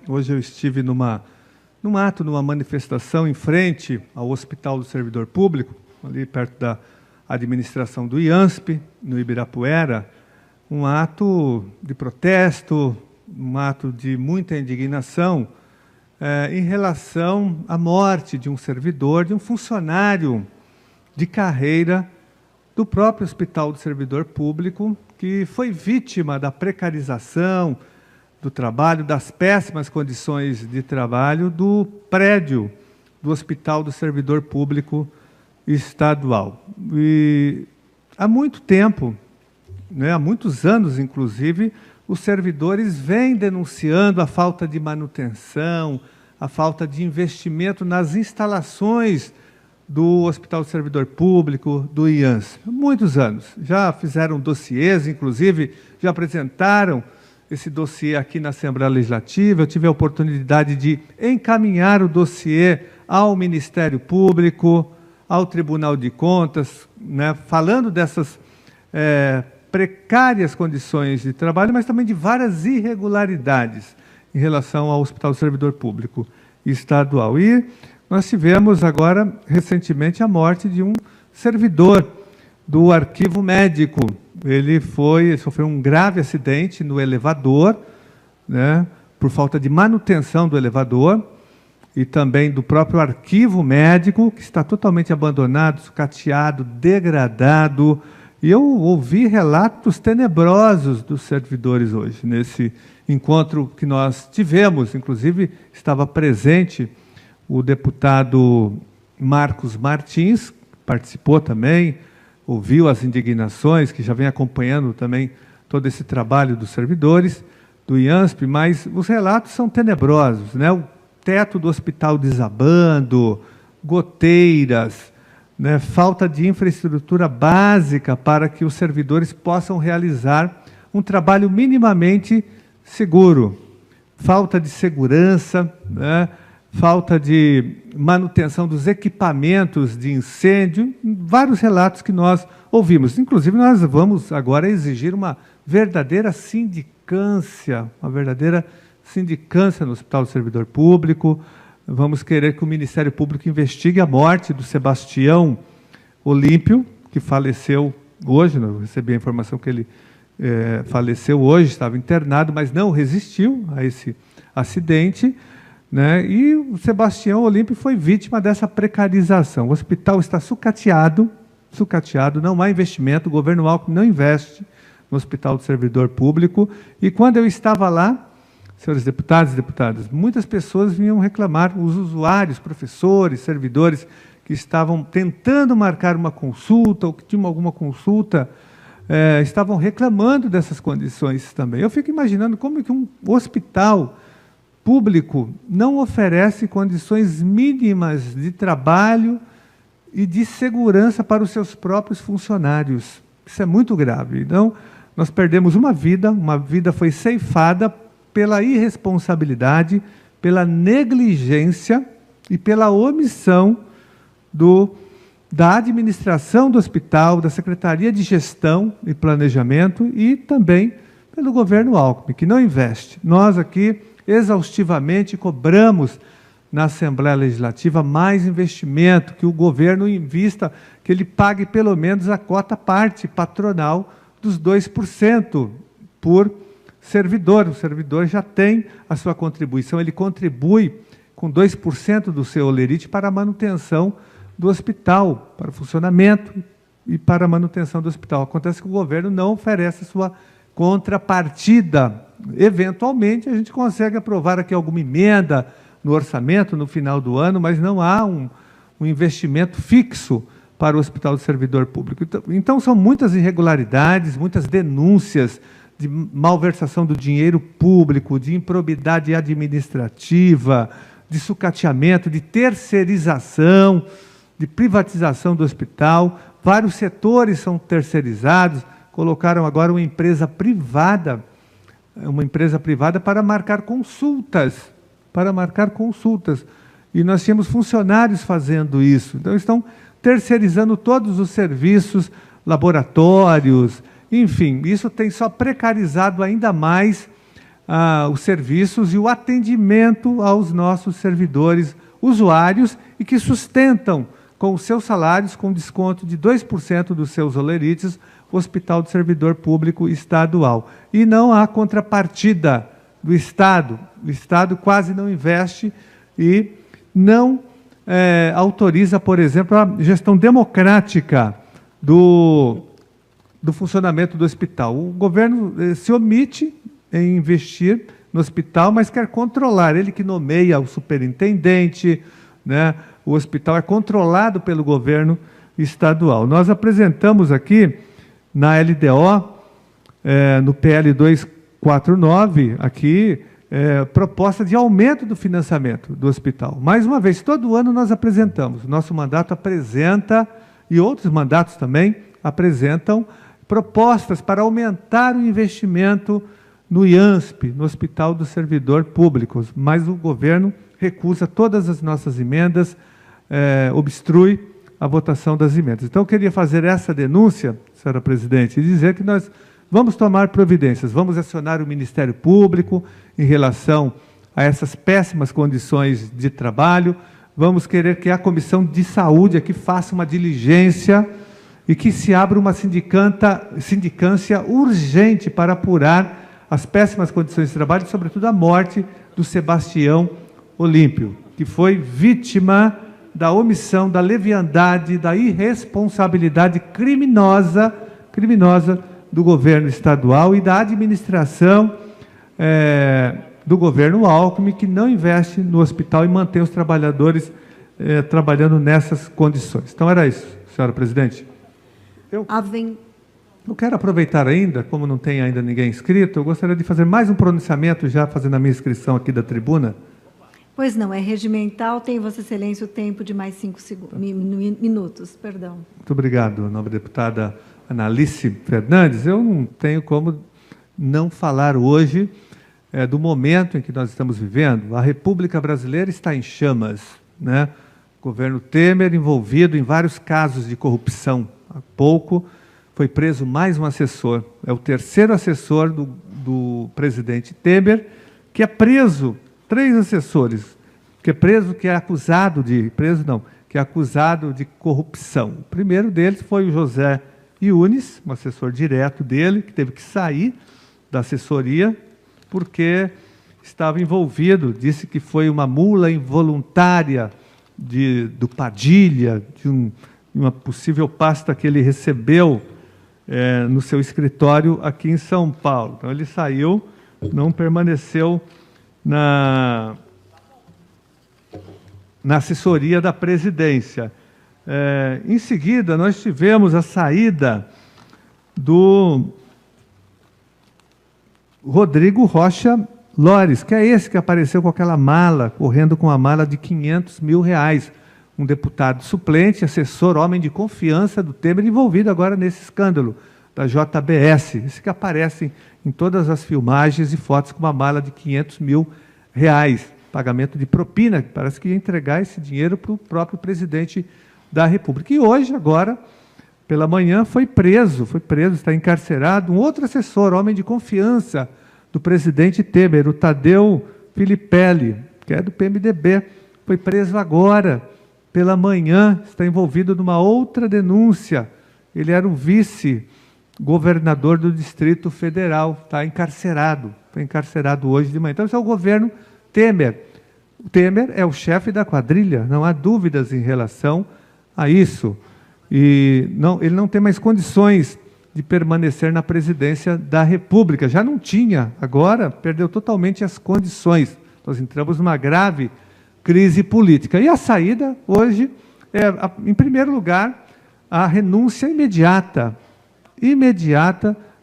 Hoje eu estive num ato, numa manifestação em frente ao Hospital do Servidor Público, ali perto da administração do IANSP, no Ibirapuera, um ato de protesto, um ato de muita indignação em relação à morte de um servidor, de um funcionário de carreira do próprio Hospital do Servidor Público, que foi vítima da precarização do trabalho, das péssimas condições de trabalho do prédio do Hospital do Servidor Público Estadual. E há muito tempo, há muitos anos, inclusive, os servidores vêm denunciando a falta de manutenção, a falta de investimento nas instalações do Hospital do Servidor Público, do IANSP. Muitos anos. Já fizeram dossiês, inclusive, já apresentaram esse dossiê aqui na Assembleia Legislativa. Eu tive a oportunidade de encaminhar o dossiê ao Ministério Público, ao Tribunal de Contas, falando dessas precárias condições de trabalho, mas também de várias irregularidades em relação ao Hospital do Servidor Público Estadual. E nós tivemos agora, recentemente, a morte de um servidor do arquivo médico. Ele sofreu um grave acidente no elevador, por falta de manutenção do elevador, e também do próprio arquivo médico, que está totalmente abandonado, sucateado, degradado. E eu ouvi relatos tenebrosos dos servidores hoje, nesse encontro que nós tivemos. Inclusive, estava presente o deputado Marcos Martins, participou também, ouviu as indignações, que já vem acompanhando também todo esse trabalho dos servidores do IANSP, mas os relatos são tenebrosos, o teto do hospital desabando, goteiras, falta de infraestrutura básica para que os servidores possam realizar um trabalho minimamente seguro, falta de segurança, falta de manutenção dos equipamentos de incêndio, vários relatos que nós ouvimos. Inclusive, nós vamos agora exigir uma verdadeira sindicância no Hospital do Servidor Público. Vamos querer que o Ministério Público investigue a morte do Sebastião Olímpio, que faleceu hoje. Eu recebi a informação que ele faleceu hoje, estava internado, mas não resistiu a esse acidente. E o Sebastião Olímpio foi vítima dessa precarização. O hospital está sucateado, não há investimento, o governo Alckmin não investe no Hospital do Servidor Público. E quando eu estava lá, senhores deputados e deputadas, muitas pessoas vinham reclamar, os usuários, professores, servidores, que estavam tentando marcar uma consulta, ou que tinham alguma consulta, estavam reclamando dessas condições também. Eu fico imaginando como que um hospital público não oferece condições mínimas de trabalho e de segurança para os seus próprios funcionários. Isso é muito grave. Então, nós perdemos uma vida foi ceifada pela irresponsabilidade, pela negligência e pela omissão da administração do hospital, da Secretaria de Gestão e Planejamento e também pelo governo Alckmin, que não investe. Nós aqui exaustivamente cobramos na Assembleia Legislativa mais investimento, que o governo invista, que ele pague pelo menos a cota parte patronal dos 2% por servidor. O servidor já tem a sua contribuição, ele contribui com 2% do seu holerite para a manutenção do hospital, para o funcionamento e para a manutenção do hospital. Acontece que o governo não oferece a sua contrapartida. Eventualmente, a gente consegue aprovar aqui alguma emenda no orçamento no final do ano, mas não há um investimento fixo para o Hospital do Servidor Público. Então, são muitas irregularidades, muitas denúncias de malversação do dinheiro público, de improbidade administrativa, de sucateamento, de terceirização, de privatização do hospital. Vários setores são terceirizados, colocaram agora uma empresa privada para marcar consultas, E nós tínhamos funcionários fazendo isso. Então, estão terceirizando todos os serviços, laboratórios, enfim, isso tem só precarizado ainda mais os serviços e o atendimento aos nossos servidores usuários e que sustentam com os seus salários, com desconto de 2% dos seus olerites, o Hospital do Servidor Público Estadual. E não há contrapartida do Estado. O Estado quase não investe e não autoriza, por exemplo, a gestão democrática do funcionamento do hospital. O governo se omite em investir no hospital, mas quer controlar. Ele que nomeia o superintendente, né? O hospital é controlado pelo governo estadual. Nós apresentamos aqui na LDO, no PL 249, aqui, proposta de aumento do financiamento do hospital. Mais uma vez, todo ano nós apresentamos. Nosso mandato apresenta, e outros mandatos também apresentam, propostas para aumentar o investimento no IANSP, no Hospital do Servidor Público, mas o governo recusa todas as nossas emendas, obstrui a votação das emendas. Então, eu queria fazer essa denúncia, senhora presidente, e dizer que nós vamos tomar providências, vamos acionar o Ministério Público em relação a essas péssimas condições de trabalho, vamos querer que a Comissão de Saúde aqui faça uma diligência e que se abra uma sindicância urgente para apurar as péssimas condições de trabalho e, sobretudo, a morte do Sebastião Olímpio, que foi vítima da omissão, da leviandade, da irresponsabilidade criminosa do governo estadual e da administração do governo Alckmin, que não investe no hospital e mantém os trabalhadores trabalhando nessas condições. Então, era isso, senhora presidente. Eu quero aproveitar ainda, como não tem ainda ninguém inscrito, eu gostaria de fazer mais um pronunciamento, já fazendo a minha inscrição aqui da tribuna. Pois não, é regimental, tem Vossa Excelência o tempo de mais 5 minutos, perdão. Muito obrigado, nobre deputada Analice Fernandes. Eu não tenho como não falar hoje do momento em que nós estamos vivendo. A República Brasileira está em chamas, né? O governo Temer envolvido em vários casos de corrupção. Há pouco foi preso mais um assessor, é o terceiro assessor do presidente Temer, que é preso, 3 assessores, que é acusado de corrupção. O primeiro deles foi o José Yunes, um assessor direto dele, que teve que sair da assessoria, porque estava envolvido, disse que foi uma mula involuntária do Padilha, de uma possível pasta que ele recebeu no seu escritório aqui em São Paulo. Então, ele saiu, não permaneceu na assessoria da presidência. Em seguida, nós tivemos a saída do Rodrigo Rocha Lores, que é esse que apareceu com aquela mala, correndo com a mala de R$500 mil. Um deputado suplente, assessor, homem de confiança do Temer, envolvido agora nesse escândalo da JBS. Esse que aparece em todas as filmagens e fotos com uma mala de R$500 mil, pagamento de propina, que parece que ia entregar esse dinheiro para o próprio presidente da República. E hoje, agora, pela manhã, foi preso, está encarcerado, um outro assessor, homem de confiança do presidente Temer, o Tadeu Filipelli, que é do PMDB, foi preso agora, pela manhã, está envolvido numa outra denúncia. Ele era o vice-governador do Distrito Federal, está encarcerado, foi encarcerado hoje de manhã. Então, esse é o governo Temer. O Temer é o chefe da quadrilha, não há dúvidas em relação a isso. E ele não tem mais condições de permanecer na presidência da República. Já não tinha, agora perdeu totalmente as condições. Nós entramos numa grave crise política. E a saída, hoje, em primeiro lugar, a renúncia imediata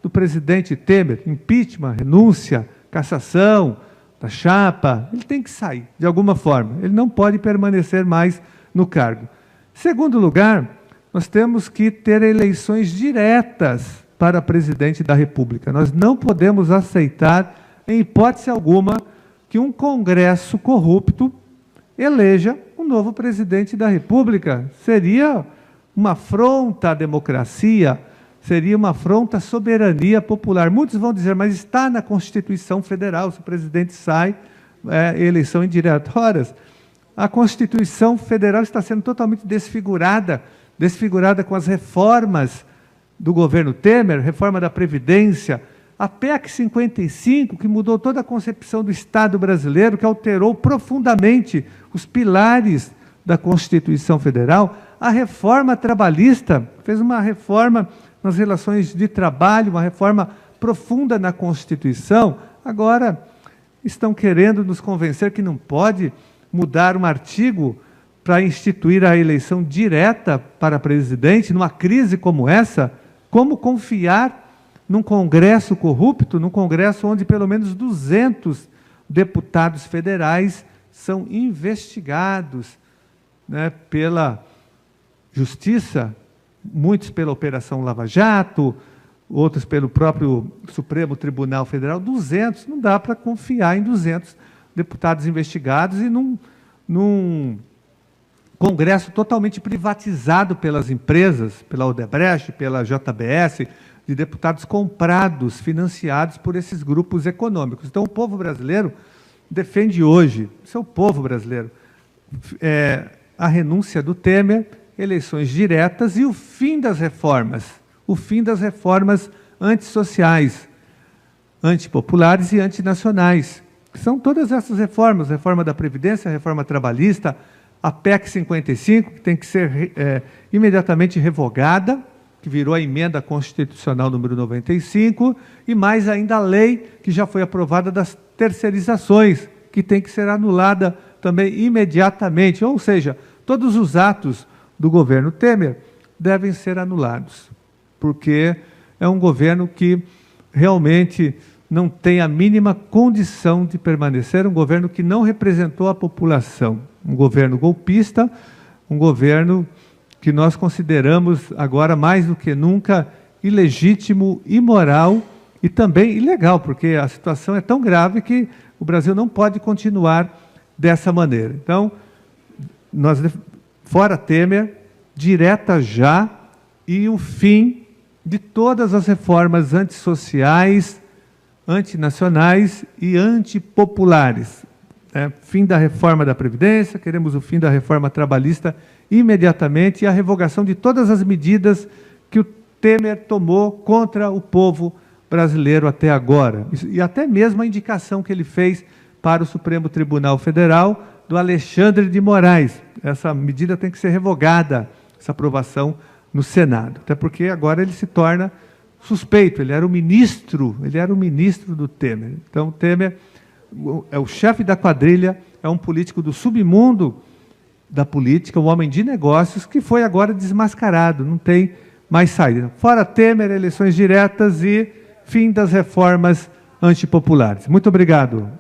do presidente Temer. Impeachment, renúncia, cassação da chapa. Ele tem que sair, de alguma forma. Ele não pode permanecer mais no cargo. Segundo lugar, nós temos que ter eleições diretas para presidente da República. Nós não podemos aceitar, em hipótese alguma, que um Congresso corrupto eleja um novo presidente da República. Seria uma afronta à democracia, seria uma afronta à soberania popular. Muitos vão dizer, mas está na Constituição Federal, se o presidente sai, eleição indireta. Ora, a Constituição Federal está sendo totalmente desfigurada com as reformas do governo Temer, reforma da Previdência, a PEC 55, que mudou toda a concepção do Estado brasileiro, que alterou profundamente os pilares da Constituição Federal, a reforma trabalhista, fez uma reforma nas relações de trabalho, uma reforma profunda na Constituição. Agora estão querendo nos convencer que não pode mudar um artigo para instituir a eleição direta para presidente, numa crise como essa. Como confiar num Congresso corrupto, num Congresso onde pelo menos 200 deputados federais são investigados, né, pela Justiça, muitos pela Operação Lava Jato, outros pelo próprio Supremo Tribunal Federal. 200, não dá para confiar em 200 deputados investigados e num Congresso totalmente privatizado pelas empresas, pela Odebrecht, pela JBS, de deputados comprados, financiados por esses grupos econômicos. Então, o povo brasileiro defende hoje, isso é o povo brasileiro, a renúncia do Temer, eleições diretas e o fim das reformas antissociais, antipopulares e antinacionais. São todas essas reformas, reforma da Previdência, reforma trabalhista, a PEC 55, que tem que ser imediatamente revogada, que virou a emenda constitucional número 95, e mais ainda a lei que já foi aprovada das terceirizações, que tem que ser anulada também imediatamente. Ou seja, todos os atos do governo Temer devem ser anulados, porque é um governo que realmente não tem a mínima condição de permanecer, um governo que não representou a população, um governo golpista, um governo que nós consideramos agora mais do que nunca ilegítimo, imoral e também ilegal, porque a situação é tão grave que o Brasil não pode continuar dessa maneira. Então, fora Temer, direta já, e o fim de todas as reformas antissociais, antinacionais e antipopulares. Fim da reforma da Previdência, queremos o fim da reforma trabalhista imediatamente e a revogação de todas as medidas que o Temer tomou contra o povo brasileiro até agora. E até mesmo a indicação que ele fez para o Supremo Tribunal Federal do Alexandre de Moraes. Essa medida tem que ser revogada, essa aprovação no Senado. Até porque agora ele se torna suspeito, ele era o ministro do Temer. Então, o Temer é o chefe da quadrilha, é um político do submundo da política, um homem de negócios que foi agora desmascarado, não tem mais saída. Fora Temer, eleições diretas e fim das reformas antipopulares. Muito obrigado.